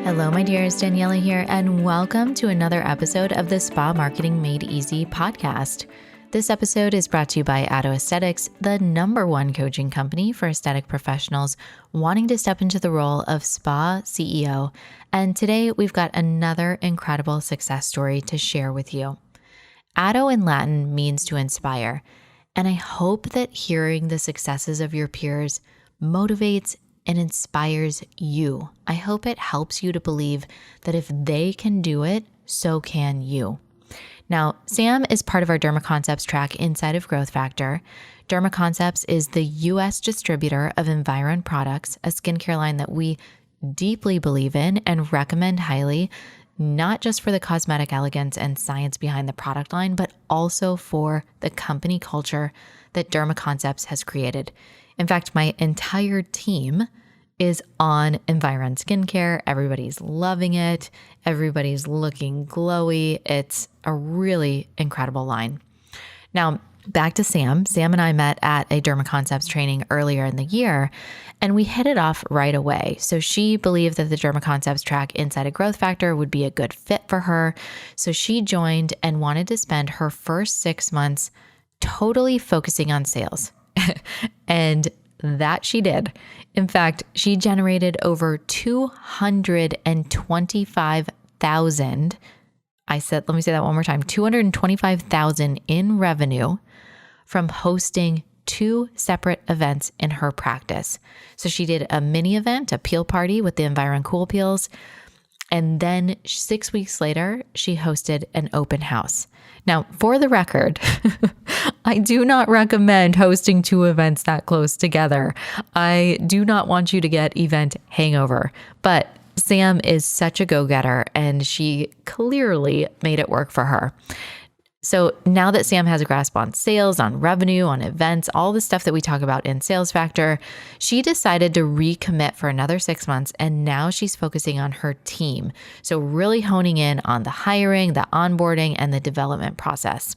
Hello, my dears. Daniela here, and welcome to another episode of the Spa Marketing Made Easy podcast. This episode is brought to you by Addo Aesthetics, the #1 coaching company for aesthetic professionals wanting to step into the role of spa CEO. And today we've got another incredible success story to share with you. Addo in Latin means to inspire, and I hope that hearing the successes of your peers motivates and inspires you. I hope it helps you to believe that if they can do it, so can you. Now, Sam is part of our Dermaconcepts track inside of Growth Factor. Dermaconcepts is the US distributor of Environ products, a skincare line that we deeply believe in and recommend highly, not just for the cosmetic elegance and science behind the product line, but also for the company culture that Dermaconcepts has created. In fact, my entire team is on Environ skincare. Everybody's loving it. Everybody's looking glowy. It's a really incredible line. Now, back to Sam. Sam and I met at a Dermaconcepts training earlier in the year, and we hit it off right away. So she believed that the Dermaconcepts track inside of Growth Factor would be a good fit for her. So she joined and wanted to spend her first 6 months totally focusing on sales. And that she did. In fact, she generated over 225,000. Let me say that one more time, 225,000 in revenue from hosting 2 separate events in her practice. So she did a mini event, a peel party with the Environ Cool Peels. And then 6 weeks later, she hosted an open house. Now, for the record, I do not recommend hosting 2 events that close together. I do not want you to get event hangover, but Sam is such a go-getter and she clearly made it work for her. So now that Sam has a grasp on sales, on revenue, on events, all the stuff that we talk about in Sales Factor, she decided to recommit for another 6 months. And now she's focusing on her team. So really honing in on the hiring, the onboarding, and the development process.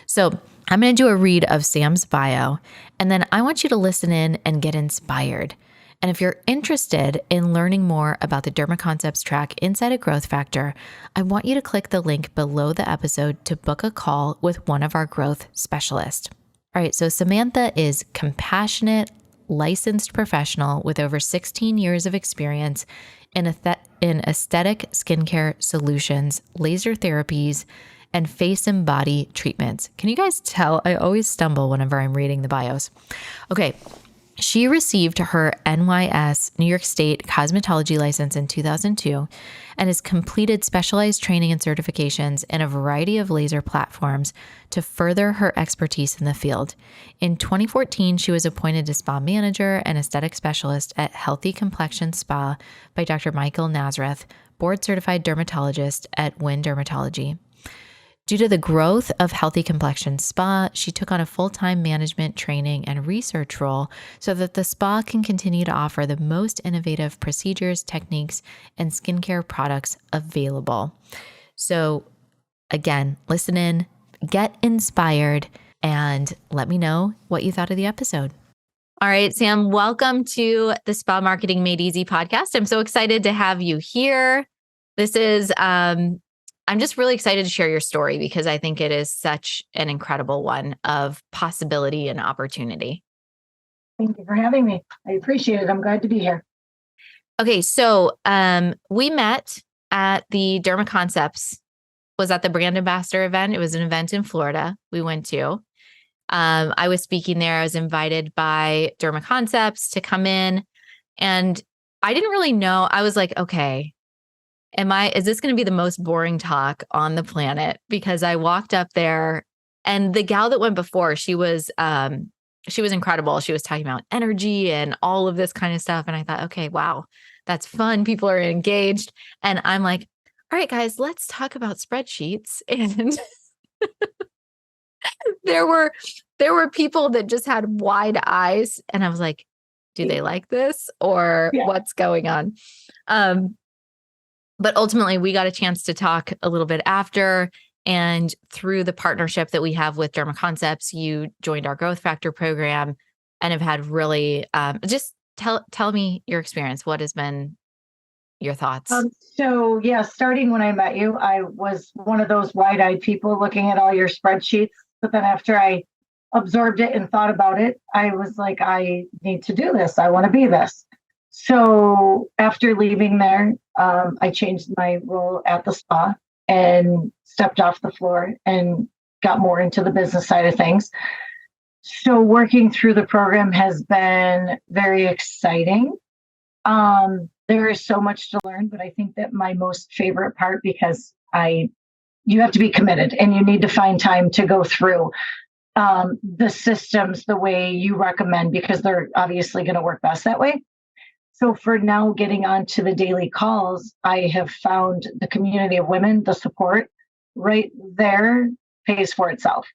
So I'm going to do a read of Sam's bio, and then I want you to listen in and get inspired. And if you're interested in learning more about the Dermaconcepts track inside of Growth Factor, I want you to click the link below the episode to book a call with one of our growth specialists. All right, so Samantha is compassionate, licensed professional with over 16 years of experience in aesthetic skincare solutions, laser therapies, and face and body treatments. Can you guys tell? I always stumble whenever I'm reading the bios. Okay. She received her NYS, New York State cosmetology license in 2002 and has completed specialized training and certifications in a variety of laser platforms to further her expertise in the field. In 2014, she was appointed as spa manager and aesthetic specialist at Healthy Complexions Spa by Dr. Michael Nazareth, board certified dermatologist at Wynn Dermatology. Due to the growth of Healthy Complexions Spa, she took on a full-time management, training, and research role so that the spa can continue to offer the most innovative procedures, techniques, and skincare products available. So again, listen in, get inspired, and let me know what you thought of the episode. All right, Sam, welcome to the Spa Marketing Made Easy podcast. I'm so excited to have you here. This is... I'm just really excited to share your story because I think it is such an incredible one of possibility and opportunity. Thank you for having me. I appreciate it. I'm glad to be here. Okay, so we met at the Dermaconcepts, was at the brand ambassador event. It was an event in Florida we went to. I was speaking there. I was invited by Dermaconcepts to come in, and I didn't really know. I was like, okay, is this going to be the most boring talk on the planet? Because I walked up there and the gal that went before, she was incredible. She was talking about energy and all of this kind of stuff. And I thought, okay, wow, that's fun. People are engaged. And I'm like, all right, guys, let's talk about spreadsheets. And there were people that just had wide eyes. And I was like, do they like this or what's going on? But ultimately, we got a chance to talk a little bit after, and through the partnership that we have with Dermaconcepts, you joined our Growth Factor program and have had really just tell me your experience. What has been your thoughts? So yeah, starting when I met you, I was one of those wide-eyed people looking at all your spreadsheets. But then after I absorbed it and thought about it, I was like, I need to do this. I want to be this. So after leaving there, I changed my role at the spa and stepped off the floor and got more into the business side of things. So working through the program has been very exciting. There is so much to learn, but I think that my most favorite part, because you have to be committed and you need to find time to go through the systems the way you recommend, because they're obviously going to work best that way. So for now, getting on to the daily calls, I have found the community of women, the support right there pays for itself.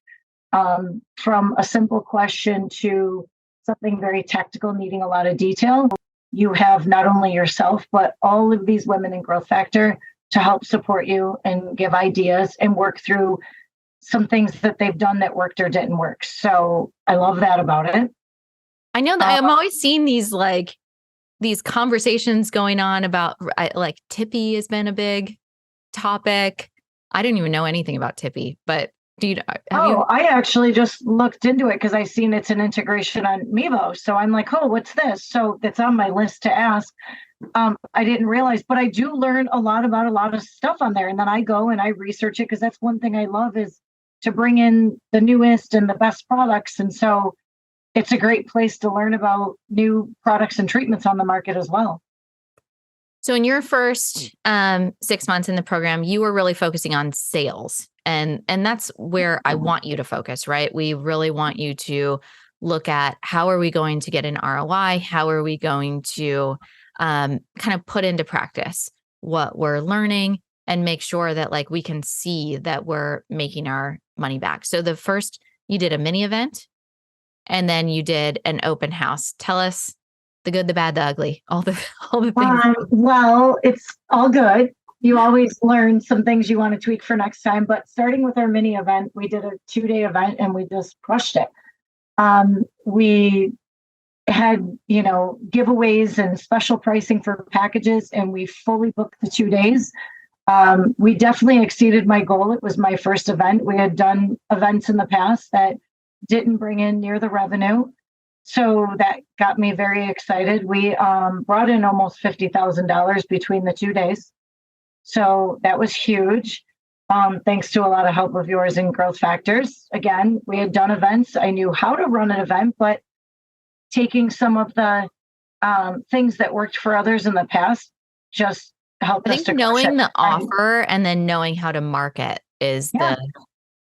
From a simple question to something very tactical needing a lot of detail, you have not only yourself, but all of these women in Growth Factor to help support you and give ideas and work through some things that they've done that worked or didn't work. So I love that about it. I know that I'm always seeing these conversations going on about like Tippy has been a big topic. I didn't even know anything about Tippy, but I actually just looked into it because I seen it's an integration on Mevo. So I'm like, oh, what's this? So it's on my list to ask. I didn't realize, but I do learn a lot about a lot of stuff on there. And then I go and I research it because that's one thing I love is to bring in the newest and the best products. And so it's a great place to learn about new products and treatments on the market as well. So in your first 6 months in the program, you were really focusing on sales. And that's where I want you to focus, right? We really want you to look at how are we going to get an ROI? How are we going to kind of put into practice what we're learning and make sure that like we can see that we're making our money back. So the first, you did a mini event and then you did an open house. Tell us the good, the bad, the ugly, all the things. Well, it's all good. You always learn some things you want to tweak for next time. But starting with our mini event, we did a 2-day event and we just crushed it. We had, giveaways and special pricing for packages, and we fully booked the 2 days. We definitely exceeded my goal. It was my first event. We had done events in the past that didn't bring in near the revenue. So that got me very excited. We brought in almost $50,000 between the 2 days. So that was huge. Thanks to a lot of help of yours in Growth Factors. Again, we had done events. I knew how to run an event, but taking some of the things that worked for others in the past just helped us to knowing the offer and then knowing how to market is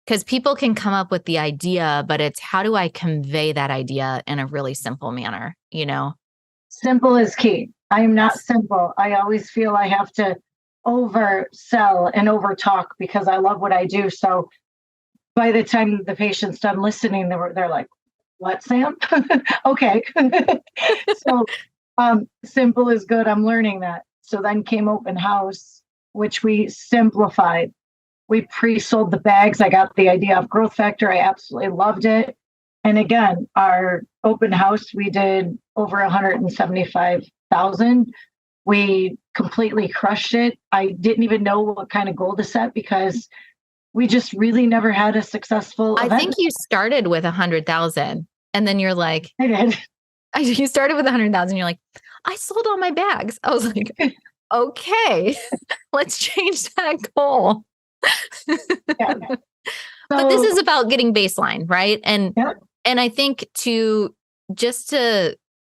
because people can come up with the idea, but it's how do I convey that idea in a really simple manner, Simple is key. I am not simple. I always feel I have to oversell and overtalk because I love what I do. So by the time the patient's done listening, they're like, what, Sam? Okay. So simple is good. I'm learning that. So then came open house, which we simplified. We pre-sold the bags. I got the idea of Growth Factor. I absolutely loved it. And again, our open house, we did over 175,000. We completely crushed it. I didn't even know what kind of goal to set because we just really never had a successful event. I think you started with 100,000 and then you're like, I did. You started with 100,000. You're like, I sold all my bags. I was like, okay, let's change that goal. But this is about getting baseline, right? And I think to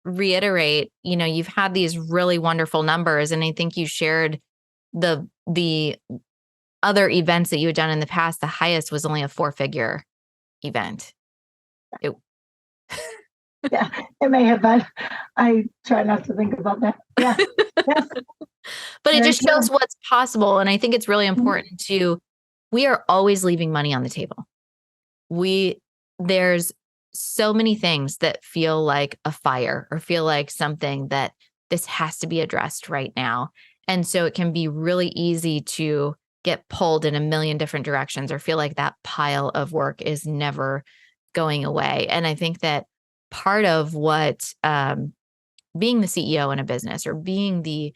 reiterate, you've had these really wonderful numbers, and I think you shared the other events that you had done in the past. The highest was only a 4-figure event. It may have been. I try not to think about that. Yeah. Yes. But it just shows what's possible. And I think it's really important we are always leaving money on the table. There's so many things that feel like a fire or feel like something that this has to be addressed right now. And so it can be really easy to get pulled in a million different directions or feel like that pile of work is never going away. And I think that part of what being the CEO in a business or being the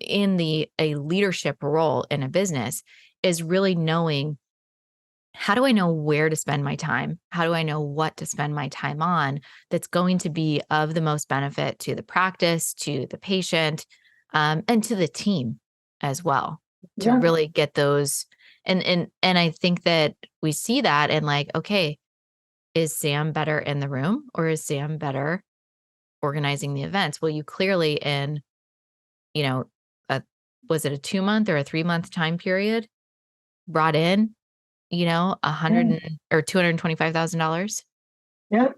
a leadership role in a business is really knowing, how do I know where to spend my time? How do I know what to spend my time on that's going to be of the most benefit to the practice, to the patient, and to the team as well, to Yeah. really get those. And I think that we see that and like, okay, is Sam better in the room or is Sam better organizing the events? Well, you clearly in, you know, a was it a 2-month or a 3-month time period brought in, a hundred Yeah. or $225,000. Yep.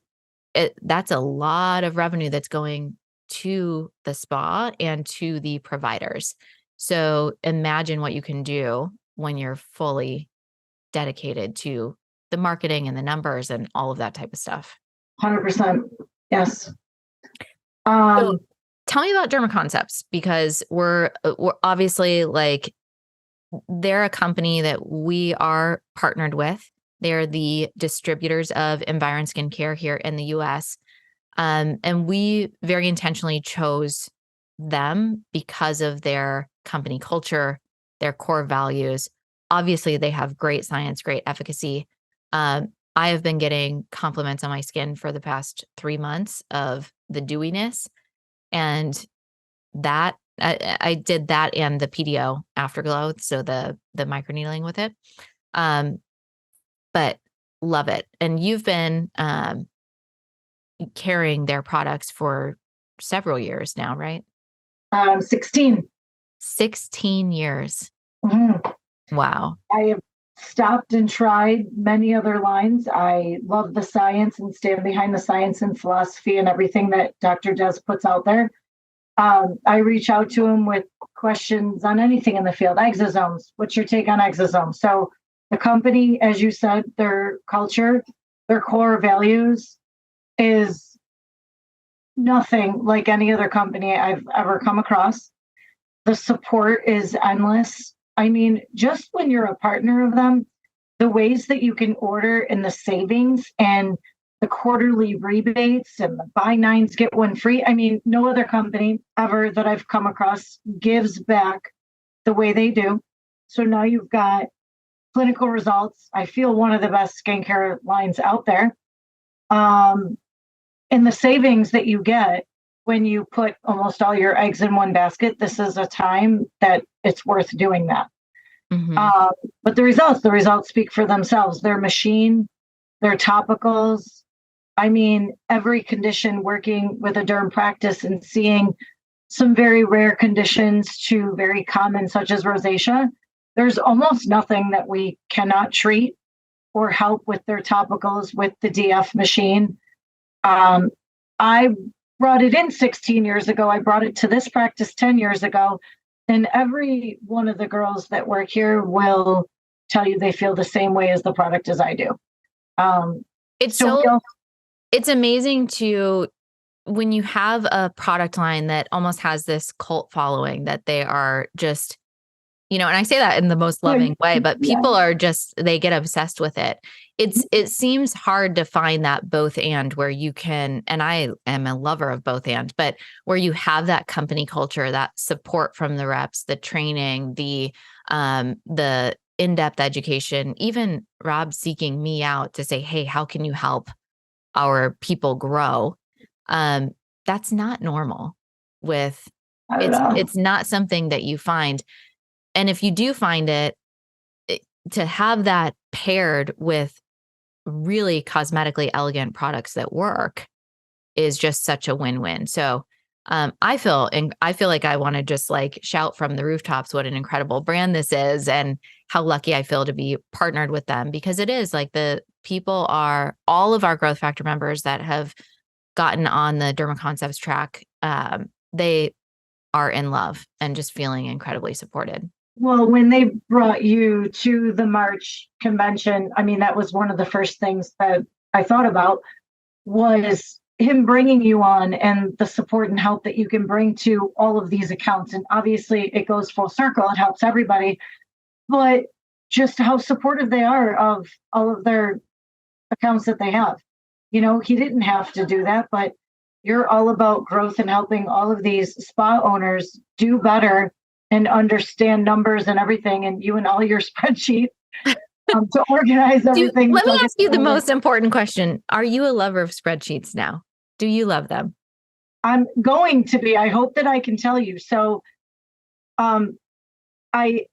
That's a lot of revenue that's going to the spa and to the providers. So imagine what you can do when you're fully dedicated to the marketing and the numbers and all of that type of stuff. 100%. Yes. So tell me about Dermaconcepts, because we're obviously like, they're a company that we are partnered with. They're the distributors of Environ Skincare here in the US. And we very intentionally chose them because of their company culture, their core values. Obviously, they have great science, great efficacy. I have been getting compliments on my skin for the past 3 months of the dewiness. And that I did that and the PDO afterglow, so the microneedling with it. Um, but love it. And you've been carrying their products for several years now, right? 16. 16 years. Mhm. Wow. I have stopped and tried many other lines. I love the science and stand behind the science and philosophy and everything that Dr. Des puts out there. I reach out to him with questions on anything in the field. Exosomes. What's your take on exosomes? So the company, as you said, their culture, their core values is nothing like any other company I've ever come across. The support is endless. I mean, just when you're a partner of them, the ways that you can order and the savings and the quarterly rebates and the buy nines, get one free. I mean, no other company ever that I've come across gives back the way they do. So now you've got clinical results. I feel one of the best skincare lines out there. And the savings that you get when you put almost all your eggs in one basket, this is a time that it's worth doing that. Mm-hmm. But the results speak for themselves. Their machine, their topicals. I mean, every condition working with a derm practice and seeing some very rare conditions to very common, such as rosacea. There's almost nothing that we cannot treat or help with their topicals with the DF machine. I brought it in 16 years ago. I brought it to this practice 10 years ago. And every one of the girls that work here will tell you they feel the same way as the product as I do. It's amazing when you have a product line that almost has this cult following, that they are just, and I say that in the most loving way, but people are just, they get obsessed with it. It seems hard to find that both and where you can, and I am a lover of both and, but where you have that company culture, that support from the reps, the training, the in-depth education, even Rob seeking me out to say, hey, how can you help our people grow? That's not normal it's not something that you find. And if you do find it, to have that paired with really cosmetically elegant products that work is just such a win-win. So I feel like I want to just like shout from the rooftops what an incredible brand this is and how lucky I feel to be partnered with them, because it is like the people are all of our growth factor members that have gotten on the Dermaconcepts track. They are in love and just feeling incredibly supported. Well, when they brought you to the March convention, I mean, that was one of the first things that I thought about was him bringing you on and the support and help that you can bring to all of these accounts. And obviously it goes full circle. It helps everybody, but just how supportive they are of all of their accounts that they have. He didn't have to do that, but you're all about growth and helping all of these spa owners do better and understand numbers and everything, and you and all your spreadsheets to organize everything. Let me ask you the most important question. Are you a lover of spreadsheets now? Do you love them? I'm going to be. I hope that I can tell you. So I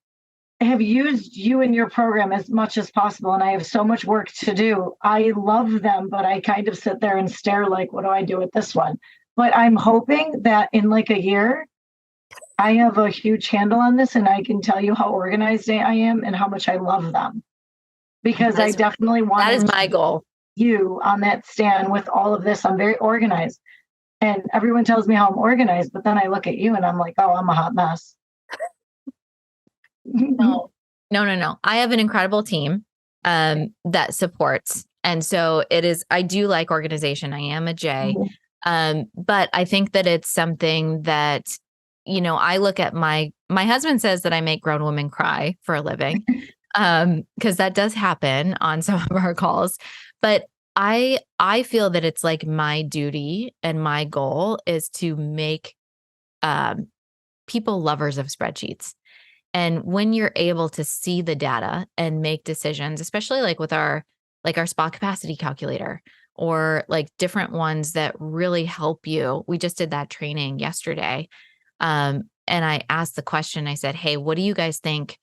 have used you in your program as much as possible, and I have so much work to do. I love them, but I kind of sit there and stare like, what do I do with this one? But I'm hoping that in like a year, I have a huge handle on this and I can tell you how organized I am and how much I love them. Because I definitely want that is my goal. You on that stand with all of this. I'm very organized. And everyone tells me how I'm organized, but then I look at you and I'm like, oh, I'm a hot mess. No. I have an incredible team that supports. And so I do like organization. I am a J. But I think that it's something that, I look at my husband says that I make grown women cry for a living. Because that does happen on some of our calls. But I feel that it's like my duty and my goal is to make people lovers of spreadsheets. And when you're able to see the data and make decisions, especially like with our spa capacity calculator or like different ones that really help you. We just did that training yesterday. And I asked the question, I said, hey, what do you guys think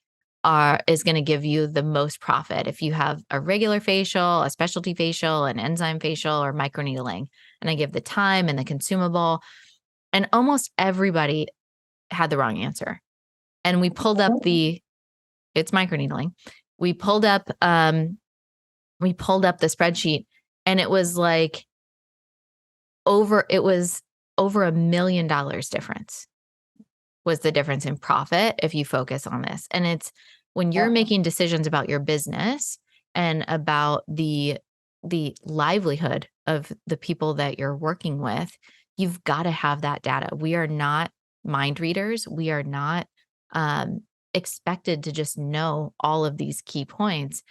is going to give you the most profit if you have a regular facial, a specialty facial, an enzyme facial, or microneedling? And I give the time and the consumable. And almost everybody had the wrong answer. And we pulled up it's microneedling. We pulled up the spreadsheet and it was like over $1 million difference was the difference in profit if you focus on this. And it's when you're making decisions about your business and about the livelihood of the people that you're working with, you've got to have that data. We are not mind readers. We are not expected to just know all of these key points.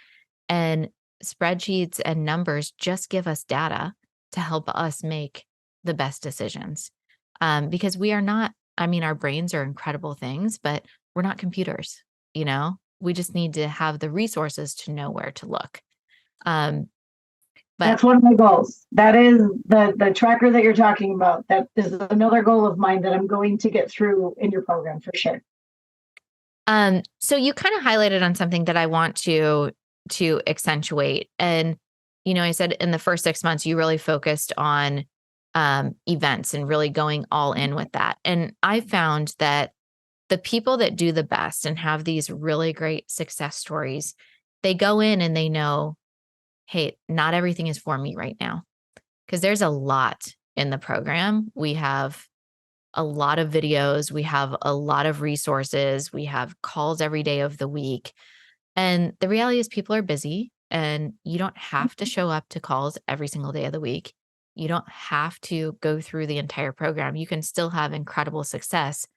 And spreadsheets and numbers just give us data to help us make the best decisions. Because we are not, our brains are incredible things, but we're not computers, we just need to have the resources to know where to look. But that's one of my goals. That is the tracker that you're talking about. That is another goal of mine that I'm going to get through in your program for sure. So you kind of highlighted on something that I want to accentuate. And, I said in the first 6 months, you really focused on events and really going all in with that. And I found that the people that do the best and have these really great success stories, they go in and they know, hey, not everything is for me right now. Because there's a lot in the program. We have a lot of videos. We have a lot of resources. We have calls every day of the week. And the reality is people are busy and you don't have to show up to calls every single day of the week. You don't have to go through the entire program. You can still have incredible success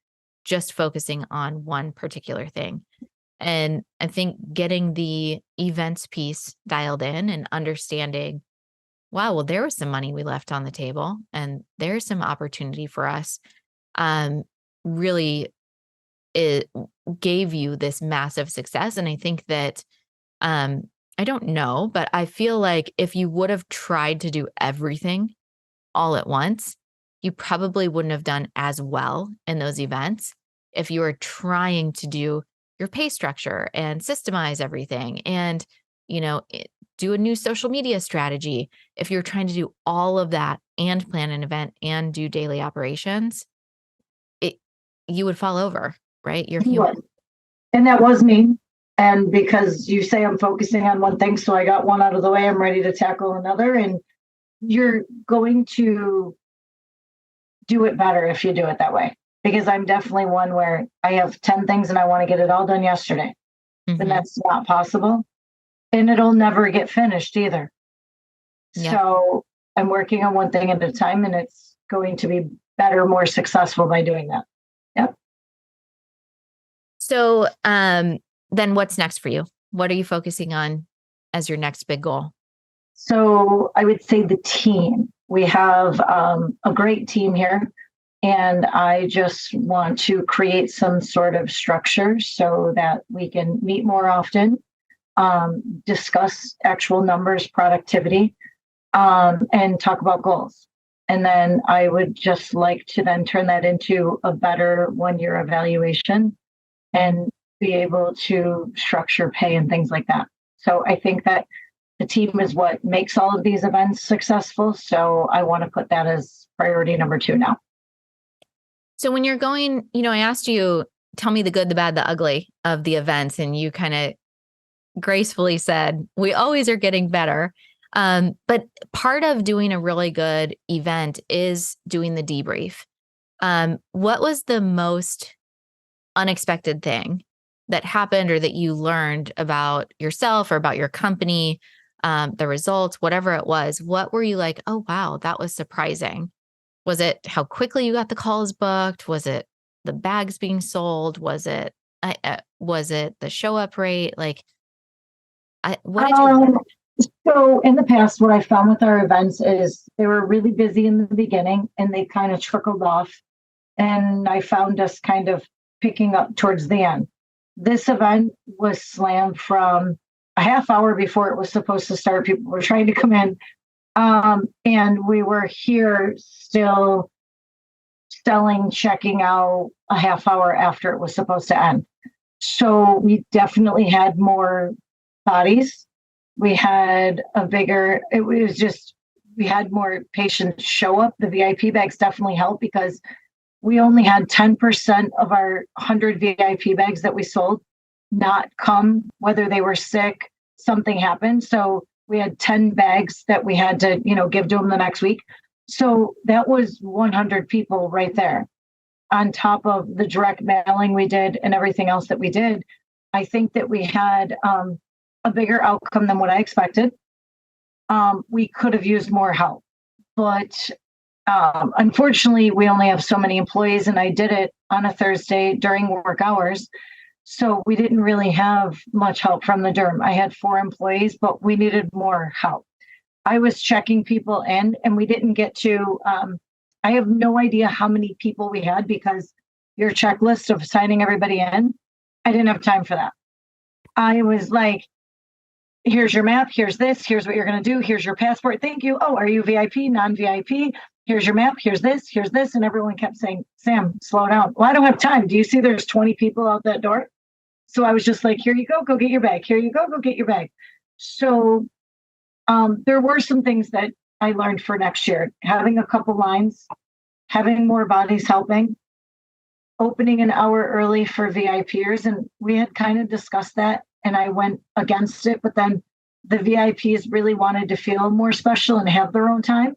just focusing on one particular thing. And I think getting the events piece dialed in and understanding, wow, well, there was some money we left on the table and there's some opportunity for us. Really, it gave you this massive success. And I think that, I don't know, but I feel like if you would have tried to do everything all at once, you probably wouldn't have done as well in those events if you were trying to do your pay structure and systemize everything and, do a new social media strategy. If you're trying to do all of that and plan an event and do daily operations, you would fall over, right? You're human. And that was me. And because you say I'm focusing on one thing, so I got one out of the way, I'm ready to tackle another. And you're going to do it better if you do it that way. Because I'm definitely one where I have 10 things and I want to get it all done yesterday. Mm-hmm. And that's not possible. And it'll never get finished either. Yeah. So I'm working on one thing at a time and it's going to be better, more successful by doing that. Yep. So then what's next for you? What are you focusing on as your next big goal? So I would say the team. We have a great team here. And I just want to create some sort of structure so that we can meet more often, discuss actual numbers, productivity, and talk about goals. And then I would just like to then turn that into a better 1 year evaluation and be able to structure pay and things like that. So I think that the team is what makes all of these events successful. So I want to put that as priority number 2 now. So when you're going, I asked you, tell me the good, the bad, the ugly of the events. And you kind of gracefully said, we always are getting better. But part of doing a really good event is doing the debrief. What was the most unexpected thing that happened or that you learned about yourself or about your company, the results, whatever it was? What were you like, oh, wow, that was surprising? Was it how quickly you got the calls booked? Was it the bags being sold? Was it the show up rate? Like, what did you? So in the past, what I found with our events is they were really busy in the beginning and they kind of trickled off. And I found us kind of picking up towards the end. This event was slammed from a half hour before it was supposed to start. People were trying to come in. And we were here still selling, checking out a half hour after it was supposed to end. So we definitely had more bodies. We had we had more patients show up. The VIP bags definitely helped because we only had 10% of our 100 VIP bags that we sold not come, whether they were sick, something happened. So we had 10 bags that we had to, give to them the next week. So that was 100 people right there. On top of the direct mailing we did and everything else that we did, I think that we had a bigger outcome than what I expected. We could have used more help, but unfortunately, we only have so many employees, and I did it on a Thursday during work hours. So we didn't really have much help from the derm. I had 4 employees, but we needed more help. I was checking people in, and we didn't get to, I have no idea how many people we had because your checklist of signing everybody in, I didn't have time for that. I was like, here's your map, here's this, here's what you're going to do, here's your passport, thank you. Oh, are you VIP, non-VIP? Here's your map, here's this. And everyone kept saying, Sam, slow down. Well, I don't have time. Do you see there's 20 people out that door? So I was just like, here you go get your bag. Here you go get your bag. So there were some things that I learned for next year. Having a couple lines, having more bodies helping, opening an hour early for VIPers. And we had kind of discussed that and I went against it. But then the VIPs really wanted to feel more special and have their own time.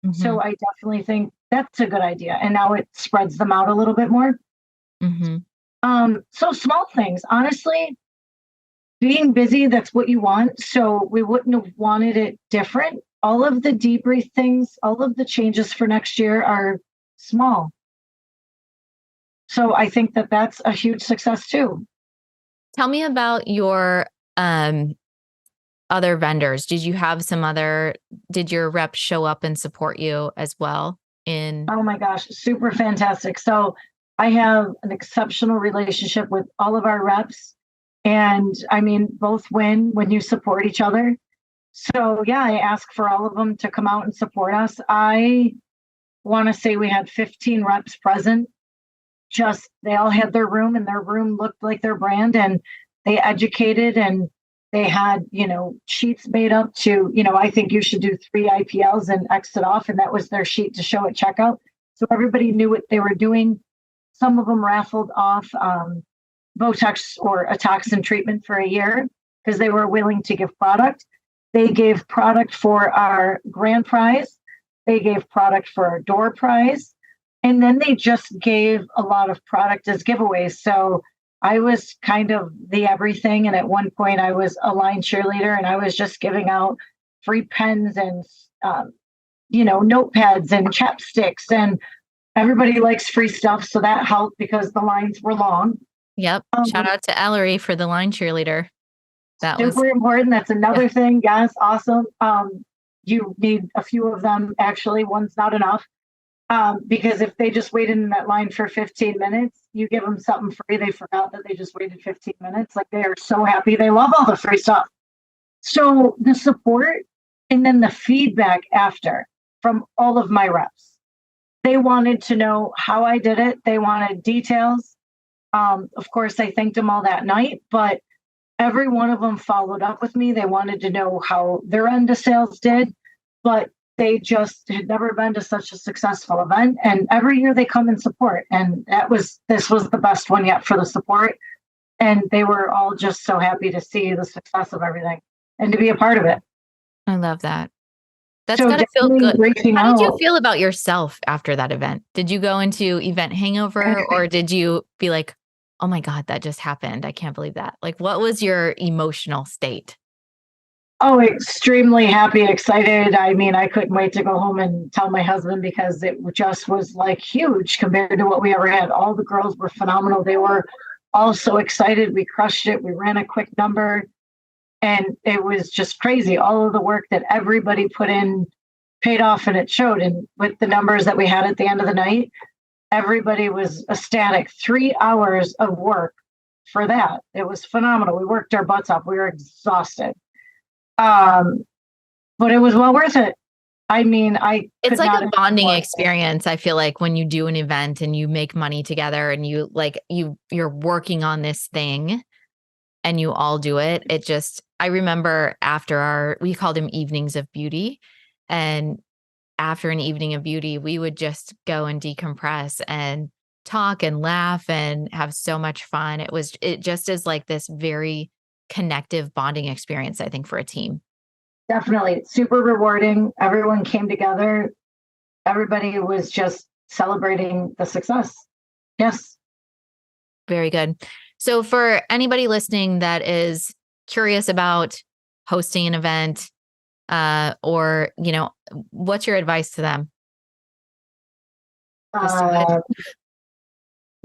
Mm-hmm. So I definitely think that's a good idea. And now it spreads them out a little bit more. Mm-hmm. So small things, honestly, being busy, that's what you want. So we wouldn't have wanted it different. All of the debrief things, all of the changes for next year are small. So I think that that's a huge success too. Tell me about your other vendors. Did your reps show up and support you as well? Oh my gosh, super fantastic. So I have an exceptional relationship with all of our reps. And I mean, both win when you support each other. So yeah, I ask for all of them to come out and support us. I want to say we had 15 reps present. Just they all had their room and their room looked like their brand and they educated and they had, sheets made up to, I think you should do 3 IPLs and exit off. And that was their sheet to show at checkout. So everybody knew what they were doing. Some of them raffled off Botox or a toxin treatment for a year because they were willing to give product. They gave product for our grand prize. They gave product for our door prize. And then they just gave a lot of product as giveaways. So I was kind of the everything. And at one point I was a line cheerleader and I was just giving out free pens and, notepads and chapsticks, and everybody likes free stuff. So that helped because the lines were long. Yep. Shout out to Ellery for the line cheerleader. That was super important. That's another thing. Yes. Awesome. You need a few of them. Actually, one's not enough. Because if they just waited in that line for 15 minutes, you give them something free. They forgot that they just waited 15 minutes. Like they are so happy. They love all the free stuff. So the support and then the feedback after from all of my reps, they wanted to know how I did it. They wanted details. Of course, I thanked them all that night, but every one of them followed up with me. They wanted to know how their end of sales did, but they just had never been to such a successful event. And every year they come and support. And this was the best one yet for the support. And they were all just so happy to see the success of everything and to be a part of it. I love that. That's So gotta feel definitely good. reaching How did you out. feel about yourself after that event? Did you go into event hangover or did you be like, oh my God, that just happened? I can't believe that. Like, what was your emotional state? Oh, extremely happy, excited. I mean, I couldn't wait to go home and tell my husband because it just was like huge compared to what we ever had. All the girls were phenomenal. They were all so excited. We crushed it. We ran a quick number and it was just crazy. All of the work that everybody put in paid off and it showed. And with the numbers that we had at the end of the night, everybody was ecstatic. 3 hours of work for that. It was phenomenal. We worked our butts off. We were exhausted. But it was well worth it. I mean, it's like a bonding experience. I feel like when you do an event and you make money together and you're working on this thing and you all do it. I remember after we called them evenings of beauty. And after an evening of beauty, we would just go and decompress and talk and laugh and have so much fun. It just is like this very connective bonding experience, I think, for a team. Definitely super rewarding. Everyone came together. Everybody was just celebrating the success. Yes. Very good. So for anybody listening that is curious about hosting an event, or, what's your advice to them?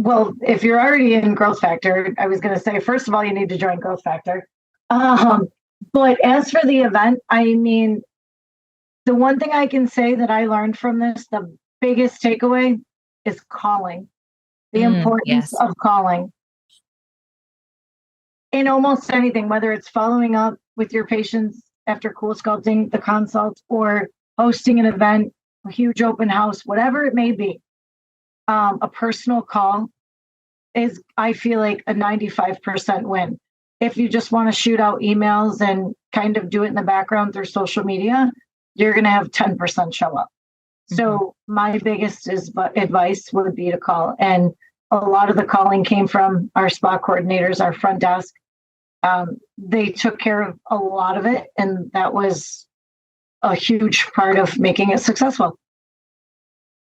Well, if you're already in Growth Factor, I was going to say, first of all, you need to join Growth Factor. But as for the event, I mean, the one thing I can say that I learned from this, the biggest takeaway is calling, the importance of calling in almost anything, whether it's following up with your patients after cool sculpting the consult or hosting an event, a huge open house, whatever it may be. A personal call is, I feel like, a 95% win. If you just want to shoot out emails and kind of do it in the background through social media, you're going to have 10% show up. Mm-hmm. So my biggest advice would be to call. And a lot of the calling came from our spa coordinators, our front desk. They took care of a lot of it. And that was a huge part of making it successful.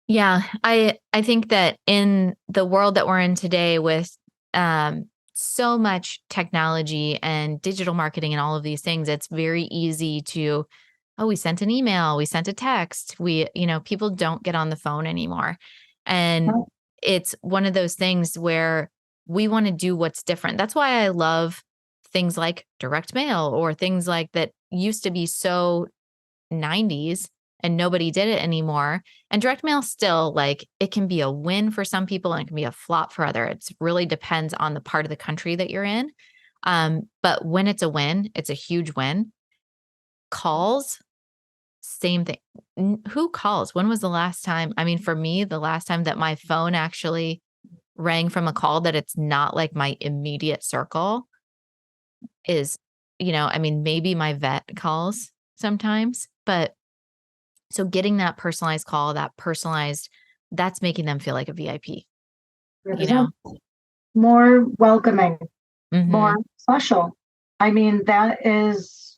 Yeah, I think that in the world that we're in today with so much technology and digital marketing and all of these things, it's very easy to, we sent an email, we sent a text, people don't get on the phone anymore. And it's one of those things where we want to do what's different. That's why I love things like direct mail or things like that used to be so 90s and nobody did it anymore. And direct mail still, like, it can be a win for some people and it can be a flop for others. It really depends on the part of the country that you're in. But when it's a win, it's a huge win. Calls, same thing. Who calls? When was the last time? I mean, for me, the last time that my phone actually rang from a call that it's not like my immediate circle is, maybe my vet calls sometimes, but so getting that personalized call, that's making them feel like a VIP, more welcoming, mm-hmm. more special. I mean, that is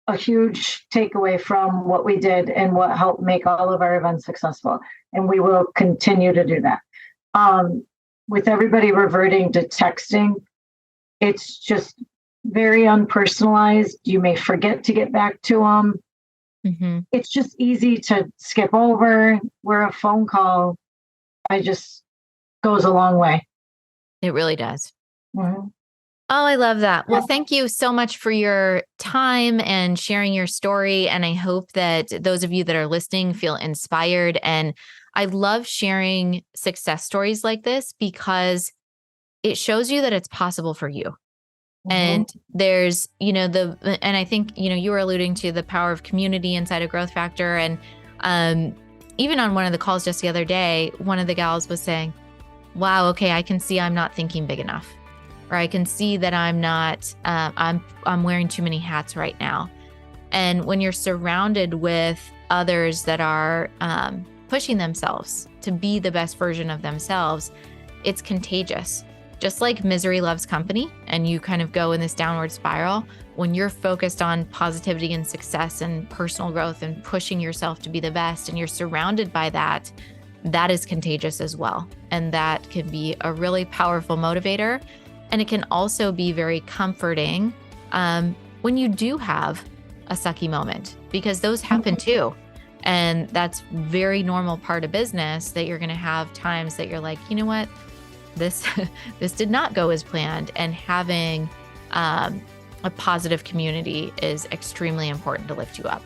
a huge takeaway from what we did and what helped make all of our events successful. And we will continue to do that. With everybody reverting to texting, it's just very unpersonalized. You may forget to get back to them. Mm-hmm. It's just easy to skip over, where a phone call, goes a long way. It really does. Mm-hmm. Oh, I love that. Well, Yeah. thank you so much for your time and sharing your story. And I hope that those of you that are listening feel inspired. And I love sharing success stories like this because it shows you that it's possible for you. Mhm. And there's, and I think, you were alluding to the power of community inside of Growth Factor. And um, even on one of the calls just the other day, one of the gals was saying, wow, okay, I can see I'm not thinking big enough, or I can see that I'm not, I'm wearing too many hats right now. And when you're surrounded with others that are pushing themselves to be the best version of themselves, it's contagious. Just like misery loves company, and you kind of go in this downward spiral, when you're focused on positivity and success and personal growth and pushing yourself to be the best, and you're surrounded by that, that is contagious as well. And that can be a really powerful motivator. And it can also be very comforting when you do have a sucky moment, because those happen too. And that's very normal part of business, that you're going to have times that you're like, you know what, this this did not go as planned. And having a positive community is extremely important to lift you up.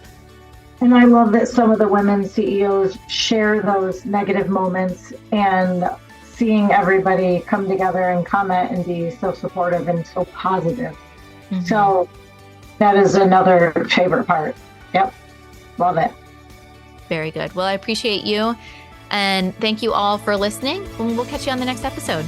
And I love that some of the women CEOs share those negative moments, and seeing everybody come together and comment and be so supportive and so positive. Mm-hmm. So that is another favorite part. Yep. Love it. Very good. Well, I appreciate you. And thank you all for listening. We'll catch you on the next episode.